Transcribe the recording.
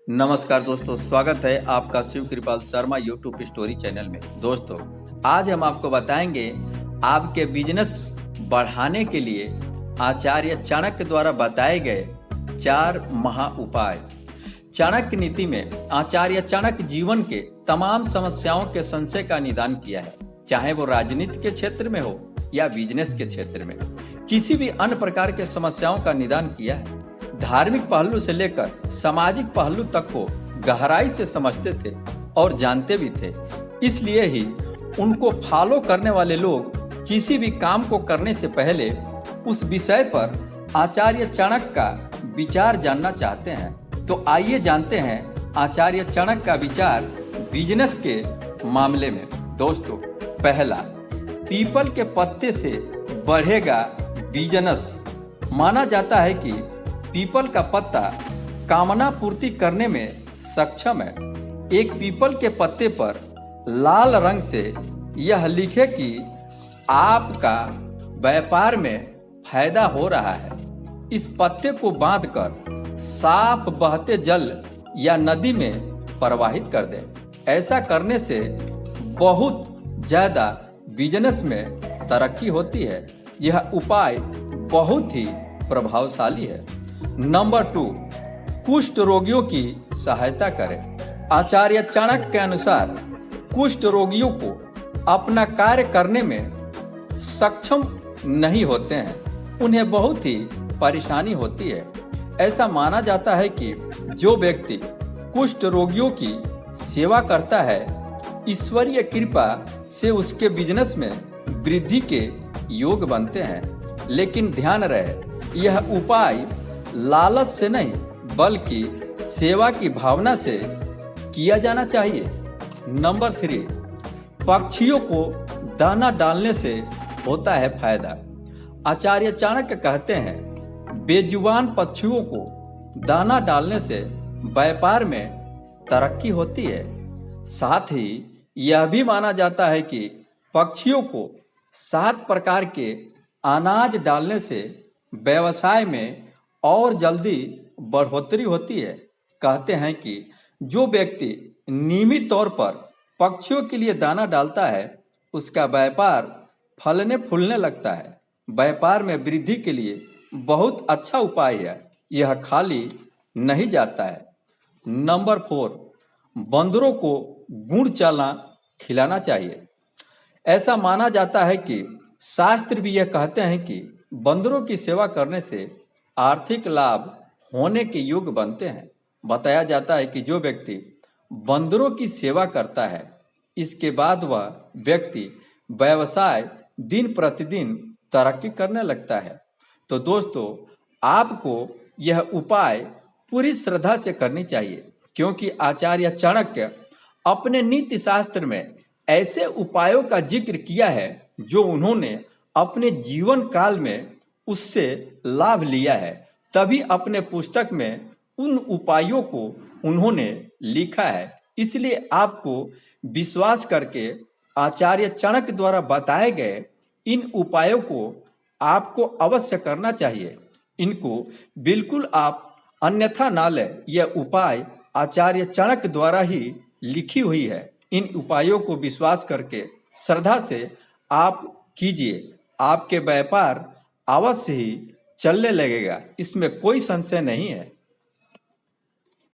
नमस्कार दोस्तों, स्वागत है आपका शिव कृपाल शर्मा यूट्यूब स्टोरी चैनल में। दोस्तों, आज हम आपको बताएंगे आपके बिजनेस बढ़ाने के लिए आचार्य चाणक्य द्वारा बताए गए 4 महा उपाय। चाणक्य नीति में आचार्य चाणक्य जीवन के तमाम समस्याओं के संशय का निदान किया है, चाहे वो राजनीति के क्षेत्र में हो या बिजनेस के क्षेत्र में। किसी भी अन्य प्रकार के समस्याओं का निदान किया है। धार्मिक पहलू से लेकर सामाजिक पहलू तक को गहराई से समझते थे और जानते भी थे। इसलिए ही उनको फॉलो करने वाले लोग किसी भी काम को करने से पहले उस विषय पर आचार्य चाणक्य का विचार जानना चाहते हैं। तो आइए जानते हैं आचार्य चाणक्य का विचार बिजनेस के मामले में। दोस्तों, पहला, पीपल के पत्ते से बढ़ेगा बिजनेस। माना जाता है कि पीपल का पत्ता कामना पूर्ति करने में सक्षम है। एक पीपल के पत्ते पर लाल रंग से यह लिखे कि आपका व्यापार में फायदा हो रहा है। इस पत्ते को बांधकर साफ बहते जल या नदी में प्रवाहित कर दें। ऐसा करने से बहुत ज्यादा बिजनेस में तरक्की होती है। यह उपाय बहुत ही प्रभावशाली है। नंबर 2, कुष्ठ रोगियों की सहायता करें। आचार्य चाणक्य के अनुसार कुष्ठ रोगियों को अपना कार्य करने में सक्षम नहीं होते हैं, उन्हें बहुत ही परेशानी होती है। ऐसा माना जाता है कि जो व्यक्ति कुष्ठ रोगियों की सेवा करता है, ईश्वरीय कृपा से उसके बिजनेस में वृद्धि के योग बनते हैं। लेकिन ध्यान रहे, यह उपाय लालच से नहीं बल्कि सेवा की भावना से किया जाना चाहिए। नंबर 3, पक्षियों को दाना डालने से होता है फायदा। आचार्य चाणक्य कहते हैं, बेजुबान पक्षियों को दाना डालने से व्यापार में तरक्की होती है। साथ ही यह भी माना जाता है कि पक्षियों को 7 प्रकार के अनाज डालने से व्यवसाय में और जल्दी बढ़ोतरी होती है। कहते हैं कि जो व्यक्ति नियमित तौर पर पक्षियों के लिए दाना डालता है, उसका व्यापार फलने फूलने लगता है। व्यापार में वृद्धि के लिए बहुत अच्छा उपाय है, यह खाली नहीं जाता है। नंबर 4, बंदरों को गुड़ चना खिलाना चाहिए। ऐसा माना जाता है कि शास्त्र भी यह कहते हैं कि बंदरों की सेवा करने से आर्थिक लाभ होने के योग बनते हैं। बताया जाता है कि जो व्यक्ति बंदरों की सेवा करता है, इसके बाद वह व्यक्ति व्यवसाय दिन प्रतिदिन तरक्की करने लगता है। तो दोस्तों, आपको यह उपाय पूरी श्रद्धा से करनी चाहिए, क्योंकि आचार्य चाणक्य अपने नीति शास्त्र में ऐसे उपायों का जिक्र किया है जो उन्होंने अपने जीवन काल में उससे लाभ लिया है। तभी अपने पुस्तक में उन उपायों को उन्होंने लिखा है। इसलिए आपको विश्वास करके आचार्य चाणक्य द्वारा बताए गए इन उपायों को आपको अवश्य करना चाहिए। इनको बिल्कुल आप अन्यथा ना लें। यह उपाय आचार्य चाणक्य द्वारा ही लिखी हुई है। इन उपायों को विश्वास करके श्रद्धा से आप कीजिए, आपके व्यापार अवश्य ही चलने लगेगा, इसमें कोई संशय नहीं है।